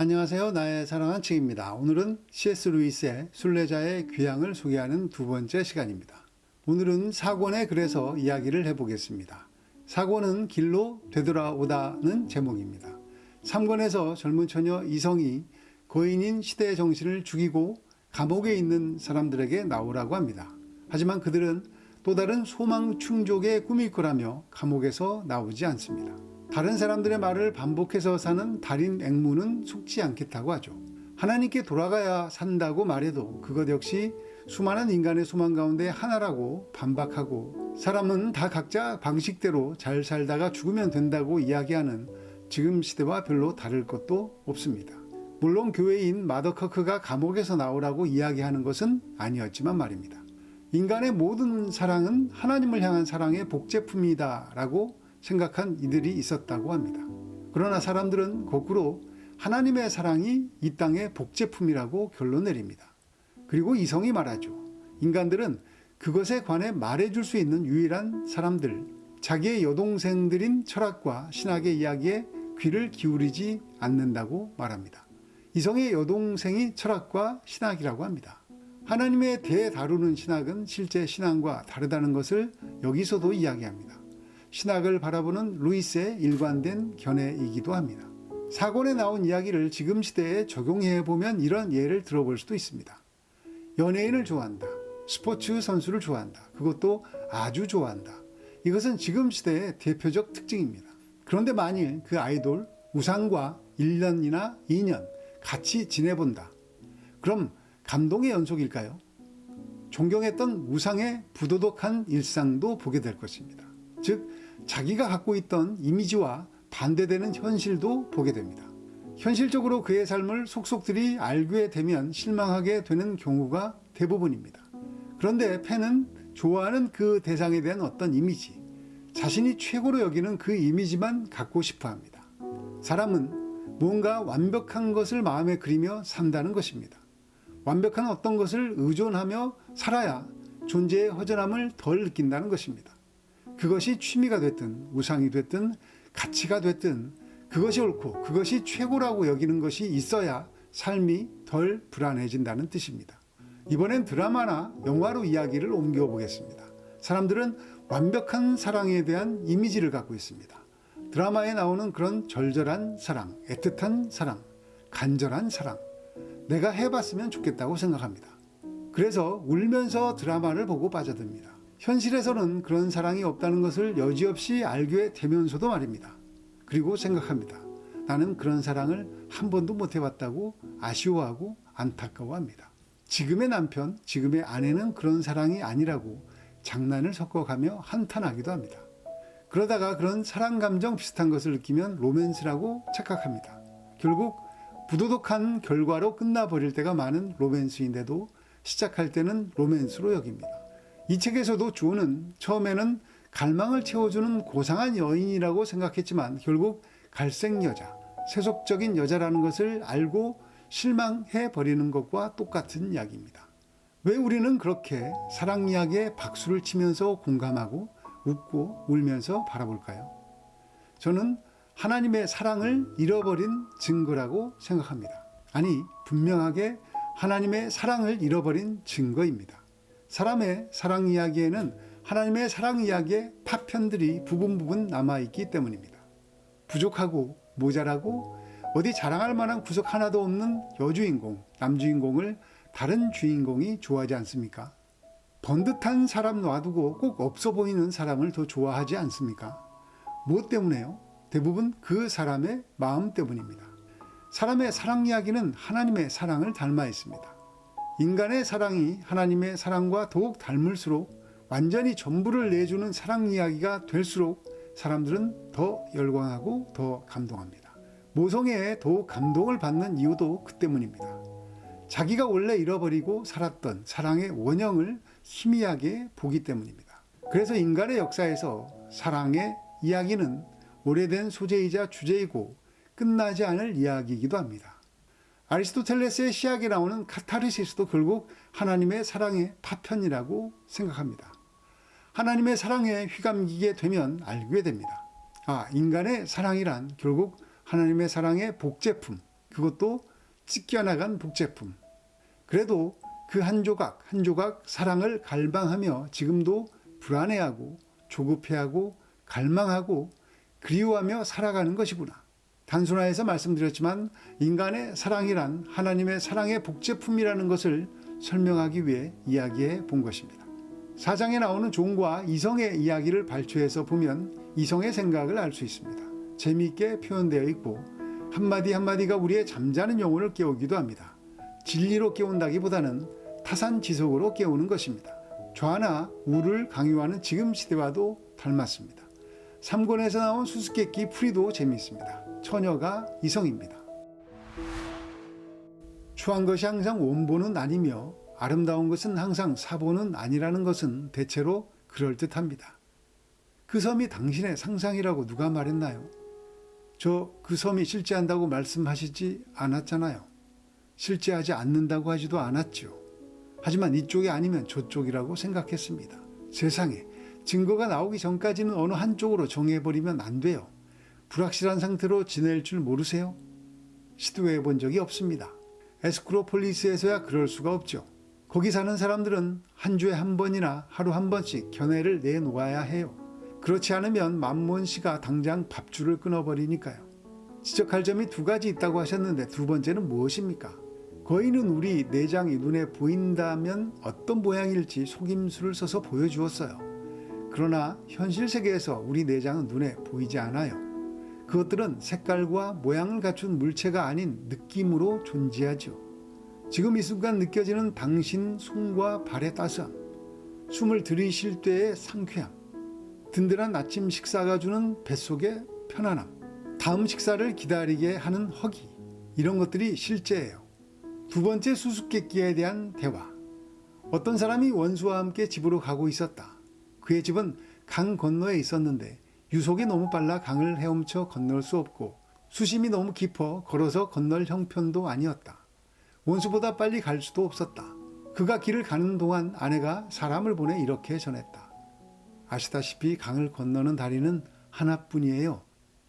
안녕하세요. 나의 사랑한 책입니다. 오늘은 C.S. 루이스의 순례자의 귀향을 소개하는 두 번째 시간입니다. 오늘은 4권의 글에서 이야기를 해보겠습니다. 4권은 길로 되돌아오다는 제목입니다. 3권에서 젊은 처녀 이성이 거인인 시대의 정신을 죽이고 감옥에 있는 사람들에게 나오라고 합니다. 하지만 그들은 또 다른 소망 충족의 꿈일 거라며 감옥에서 나오지 않습니다. 다른 사람들의 말을 반복해서 사는 달인 앵무는 속지 않겠다고 하죠. 하나님께 돌아가야 산다고 말해도 그것 역시 수많은 인간의 소망 가운데 하나라고 반박하고, 사람은 다 각자 방식대로 잘 살다가 죽으면 된다고 이야기하는 지금 시대와 별로 다를 것도 없습니다. 물론 교회인 마더커크가 감옥에서 나오라고 이야기하는 것은 아니었지만 말입니다. 인간의 모든 사랑은 하나님을 향한 사랑의 복제품이다 라고 생각한 이들이 있었다고 합니다. 그러나 사람들은 거꾸로 하나님의 사랑이 이 땅의 복제품이라고 결론 내립니다. 그리고 이성이 말하죠. 인간들은 그것에 관해 말해줄 수 있는 유일한 사람들, 자기의 여동생들인 철학과 신학의 이야기에 귀를 기울이지 않는다고 말합니다. 이성의 여동생이 철학과 신학이라고 합니다. 하나님에 대해 다루는 신학은 실제 신앙과 다르다는 것을 여기서도 이야기합니다. 신학을 바라보는 루이스의 일관된 견해이기도 합니다. 4권에 나온 이야기를 지금 시대에 적용해 보면 이런 예를 들어볼 수도 있습니다. 연예인을 좋아한다. 스포츠 선수를 좋아한다. 그것도 아주 좋아한다. 이것은 지금 시대의 대표적 특징입니다. 그런데 만일 그 아이돌, 우상과 1년이나 2년 같이 지내본다. 그럼 감동의 연속일까요? 존경했던 우상의 부도덕한 일상도 보게 될 것입니다. 즉, 자기가 갖고 있던 이미지와 반대되는 현실도 보게 됩니다. 현실적으로 그의 삶을 속속들이 알게 되면 실망하게 되는 경우가 대부분입니다. 그런데 팬은 좋아하는 그 대상에 대한 어떤 이미지, 자신이 최고로 여기는 그 이미지만 갖고 싶어 합니다. 사람은 뭔가 완벽한 것을 마음에 그리며 산다는 것입니다. 완벽한 어떤 것을 의존하며 살아야 존재의 허전함을 덜 느낀다는 것입니다. 그것이 취미가 됐든 우상이 됐든 가치가 됐든 그것이 옳고 그것이 최고라고 여기는 것이 있어야 삶이 덜 불안해진다는 뜻입니다. 이번엔 드라마나 영화로 이야기를 옮겨보겠습니다. 사람들은 완벽한 사랑에 대한 이미지를 갖고 있습니다. 드라마에 나오는 그런 절절한 사랑, 애틋한 사랑, 간절한 사랑, 내가 해봤으면 좋겠다고 생각합니다. 그래서 울면서 드라마를 보고 빠져듭니다. 현실에서는 그런 사랑이 없다는 것을 여지없이 알게 되면서도 말입니다. 그리고 생각합니다. 나는 그런 사랑을 한 번도 못 해봤다고 아쉬워하고 안타까워합니다. 지금의 남편, 지금의 아내는 그런 사랑이 아니라고 장난을 섞어가며 한탄하기도 합니다. 그러다가 그런 사랑 감정 비슷한 것을 느끼면 로맨스라고 착각합니다. 결국 부도덕한 결과로 끝나버릴 때가 많은 로맨스인데도 시작할 때는 로맨스로 여깁니다. 이 책에서도 주어는 처음에는 갈망을 채워주는 고상한 여인이라고 생각했지만 결국 갈색 여자, 세속적인 여자라는 것을 알고 실망해버리는 것과 똑같은 이야기입니다. 왜 우리는 그렇게 사랑 이야기에 박수를 치면서 공감하고 웃고 울면서 바라볼까요? 저는 하나님의 사랑을 잃어버린 증거라고 생각합니다. 아니, 분명하게 하나님의 사랑을 잃어버린 증거입니다. 사람의 사랑 이야기에는 하나님의 사랑 이야기의 파편들이 부분 남아있기 때문입니다. 부족하고 모자라고 어디 자랑할 만한 구석 하나도 없는 여주인공, 남주인공을 다른 주인공이 좋아하지 않습니까? 번듯한 사람 놔두고 꼭 없어 보이는 사람을 더 좋아하지 않습니까? 무엇 때문에요? 대부분 그 사람의 마음 때문입니다. 사람의 사랑 이야기는 하나님의 사랑을 닮아 있습니다. 인간의 사랑이 하나님의 사랑과 더욱 닮을수록 완전히 전부를 내주는 사랑 이야기가 될수록 사람들은 더 열광하고 더 감동합니다. 모성애에 더욱 감동을 받는 이유도 그 때문입니다. 자기가 원래 잃어버리고 살았던 사랑의 원형을 희미하게 보기 때문입니다. 그래서 인간의 역사에서 사랑의 이야기는 오래된 소재이자 주제이고 끝나지 않을 이야기이기도 합니다. 아리스토텔레스의 시학에 나오는 카타르시스도 결국 하나님의 사랑의 파편이라고 생각합니다. 하나님의 사랑에 휘감기게 되면 알게 됩니다. 인간의 사랑이란 결국 하나님의 사랑의 복제품, 그것도 찢겨나간 복제품. 그래도 그 한 조각 한 조각 사랑을 갈망하며 지금도 불안해하고 조급해하고 갈망하고 그리워하며 살아가는 것이구나. 단순화해서 말씀드렸지만 인간의 사랑이란 하나님의 사랑의 복제품이라는 것을 설명하기 위해 이야기해 본 것입니다. 4장에 나오는 종과 이성의 이야기를 발췌해서 보면 이성의 생각을 알 수 있습니다. 재미있게 표현되어 있고 한마디 한마디가 우리의 잠자는 영혼을 깨우기도 합니다. 진리로 깨운다기보다는 타산지석으로 깨우는 것입니다. 좌나 우를 강요하는 지금 시대와도 닮았습니다. 3권에서 나온 수수께끼 풀이도 재미있습니다. 처녀가 이성입니다. 추한 것이 항상 원본은 아니며 아름다운 것은 항상 사본은 아니라는 것은 대체로 그럴듯합니다. 그 섬이 당신의 상상이라고 누가 말했나요? 저 그 섬이 실제한다고 말씀하시지 않았잖아요. 실제하지 않는다고 하지도 않았죠. 하지만 이쪽이 아니면 저쪽이라고 생각했습니다. 세상에 증거가 나오기 전까지는 어느 한쪽으로 정해버리면 안 돼요. 불확실한 상태로 지낼 줄 모르세요? 시도해 본 적이 없습니다. 에스크로폴리스에서야 그럴 수가 없죠. 거기 사는 사람들은 한 주에 한 번이나 하루 한 번씩 견해를 내놓아야 해요. 그렇지 않으면 만몬씨가 당장 밥줄을 끊어버리니까요. 지적할 점이 두 가지 있다고 하셨는데 두 번째는 무엇입니까? 거인은 우리 내장이 눈에 보인다면 어떤 모양일지 속임수를 써서 보여주었어요. 그러나 현실 세계에서 우리 내장은 눈에 보이지 않아요. 그것들은 색깔과 모양을 갖춘 물체가 아닌 느낌으로 존재하죠. 지금 이 순간 느껴지는 당신 손과 발의 따스함, 숨을 들이쉴 때의 상쾌함, 든든한 아침 식사가 주는 뱃속의 편안함, 다음 식사를 기다리게 하는 허기, 이런 것들이 실제예요. 두 번째 수수께끼에 대한 대화. 어떤 사람이 원수와 함께 집으로 가고 있었다. 그의 집은 강 건너에 있었는데 유속이 너무 빨라 강을 헤엄쳐 건널 수 없고 수심이 너무 깊어 걸어서 건널 형편도 아니었다. 원수보다 빨리 갈 수도 없었다. 그가 길을 가는 동안 아내가 사람을 보내 이렇게 전했다. 아시다시피 강을 건너는 다리는 하나뿐이에요.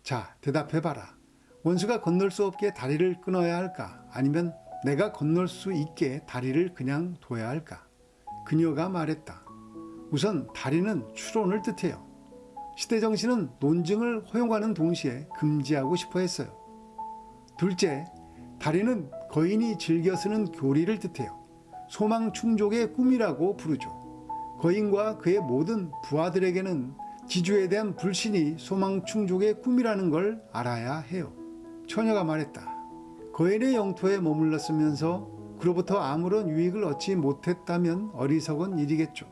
자, 대답해봐라. 원수가 건널 수 없게 다리를 끊어야 할까? 아니면 내가 건널 수 있게 다리를 그냥 둬야 할까? 그녀가 말했다. 우선 다리는 추론을 뜻해요. 시대정신은 논증을 허용하는 동시에 금지하고 싶어 했어요. 둘째, 다리는 거인이 즐겨 쓰는 교리를 뜻해요. 소망충족의 꿈이라고 부르죠. 거인과 그의 모든 부하들에게는 지주에 대한 불신이 소망충족의 꿈이라는 걸 알아야 해요. 처녀가 말했다. 거인의 영토에 머물렀으면서 그로부터 아무런 유익을 얻지 못했다면 어리석은 일이겠죠.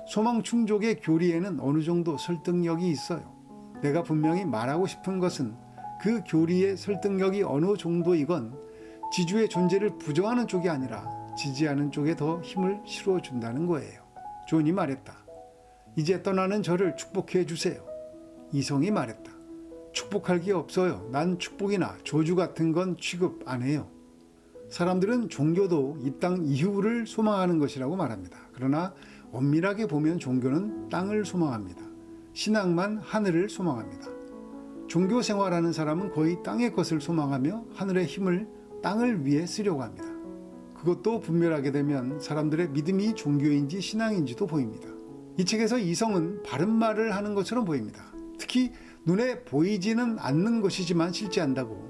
소망충족의 교리에는 어느 정도 설득력이 있어요. 내가 분명히 말하고 싶은 것은 그 교리의 설득력이 어느 정도이건 지주의 존재를 부정하는 쪽이 아니라 지지하는 쪽에 더 힘을 실어준다는 거예요. 존이 말했다. 이제 떠나는 저를 축복해 주세요. 이성이 말했다. 축복할 게 없어요. 난 축복이나 저주 같은 건 취급 안 해요. 사람들은 종교도 이 땅 이후를 소망하는 것이라고 말합니다. 그러나 엄밀하게 보면 종교는 땅을 소망합니다. 신앙만 하늘을 소망합니다. 종교 생활하는 사람은 거의 땅의 것을 소망하며 하늘의 힘을 땅을 위해 쓰려고 합니다. 그것도 분별하게 되면 사람들의 믿음이 종교인지 신앙인지도 보입니다. 이 책에서 이성은 바른 말을 하는 것처럼 보입니다. 특히 눈에 보이지는 않는 것이지만 실제한다고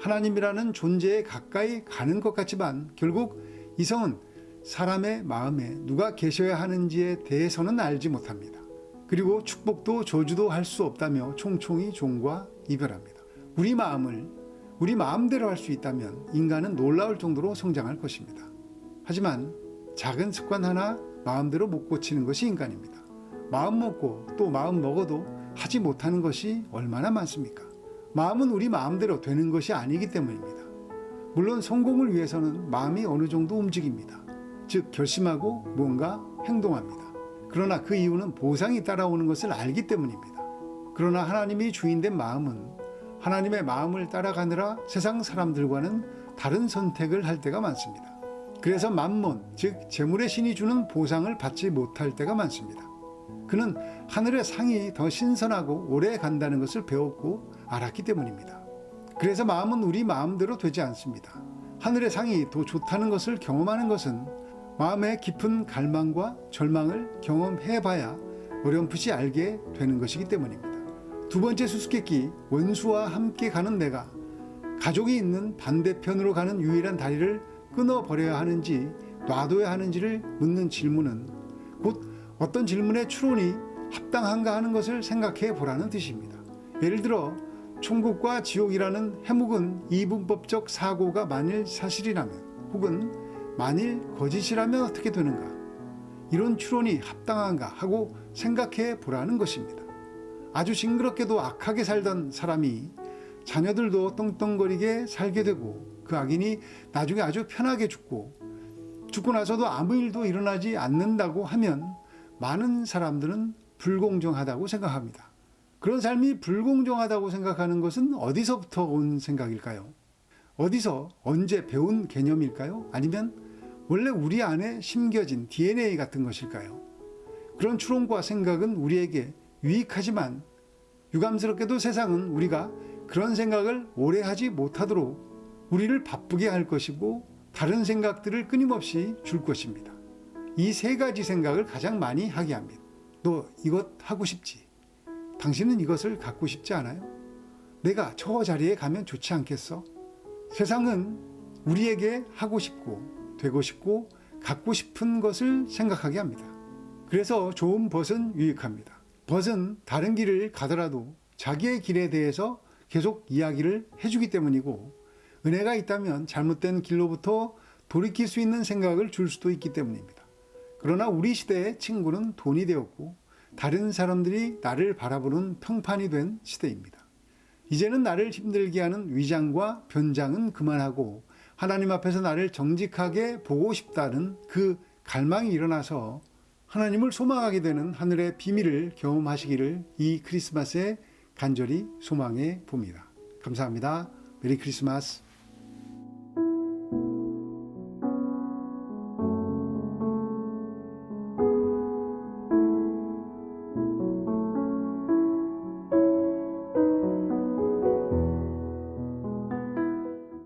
하나님이라는 존재에 가까이 가는 것 같지만 결국 이성은 사람의 마음에 누가 계셔야 하는지에 대해서는 알지 못합니다. 그리고 축복도 저주도 할 수 없다며 총총히 종과 이별합니다. 우리 마음을 우리 마음대로 할 수 있다면 인간은 놀라울 정도로 성장할 것입니다. 하지만 작은 습관 하나 마음대로 못 고치는 것이 인간입니다. 마음 먹고 또 마음 먹어도 하지 못하는 것이 얼마나 많습니까? 마음은 우리 마음대로 되는 것이 아니기 때문입니다. 물론 성공을 위해서는 마음이 어느 정도 움직입니다. 즉 결심하고 무언가 행동합니다. 그러나 그 이유는 보상이 따라오는 것을 알기 때문입니다. 그러나 하나님이 주인된 마음은 하나님의 마음을 따라가느라 세상 사람들과는 다른 선택을 할 때가 많습니다. 그래서 맘몬, 즉 재물의 신이 주는 보상을 받지 못할 때가 많습니다. 그는 하늘의 상이 더 신선하고 오래 간다는 것을 배웠고 알았기 때문입니다. 그래서 마음은 우리 마음대로 되지 않습니다. 하늘의 상이 더 좋다는 것을 경험하는 것은 마음의 깊은 갈망과 절망을 경험해봐야 어렴풋이 알게 되는 것이기 때문입니다. 두 번째 수수께끼, 원수와 함께 가는 내가 가족이 있는 반대편으로 가는 유일한 다리를 끊어버려야 하는지 놔둬야 하는지를 묻는 질문은 곧 어떤 질문의 추론이 합당한가 하는 것을 생각해 보라는 뜻입니다. 예를 들어 천국과 지옥이라는 해묵은 이분법적 사고가 만일 사실이라면 혹은 만일 거짓이라면 어떻게 되는가? 이런 추론이 합당한가 하고 생각해 보라는 것입니다. 아주 징그럽게도 악하게 살던 사람이 자녀들도 떵떵거리게 살게 되고 그 악인이 나중에 아주 편하게 죽고 나서도 아무 일도 일어나지 않는다고 하면 많은 사람들은 불공정하다고 생각합니다. 그런 삶이 불공정하다고 생각하는 것은 어디서부터 온 생각일까요? 어디서 언제 배운 개념일까요? 아니면 원래 우리 안에 심겨진 DNA 같은 것일까요? 그런 추론과 생각은 우리에게 유익하지만 유감스럽게도 세상은 우리가 그런 생각을 오래 하지 못하도록 우리를 바쁘게 할 것이고 다른 생각들을 끊임없이 줄 것입니다. 이 세 가지 생각을 가장 많이 하게 합니다. 너 이것 하고 싶지? 당신은 이것을 갖고 싶지 않아요? 내가 저 자리에 가면 좋지 않겠어? 세상은 우리에게 하고 싶고 되고 싶고 갖고 싶은 것을 생각하게 합니다. 그래서 좋은 벗은 유익합니다. 벗은 다른 길을 가더라도 자기의 길에 대해서 계속 이야기를 해주기 때문이고 은혜가 있다면 잘못된 길로부터 돌이킬 수 있는 생각을 줄 수도 있기 때문입니다. 그러나 우리 시대의 친구는 돈이 되었고 다른 사람들이 나를 바라보는 평판이 된 시대입니다. 이제는 나를 힘들게 하는 위장과 변장은 그만하고 하나님 앞에서 나를 정직하게 보고 싶다는 그 갈망이 일어나서 하나님을 소망하게 되는 하늘의 비밀을 경험하시기를 이 크리스마스에 간절히 소망해 봅니다. 감사합니다. 메리 크리스마스.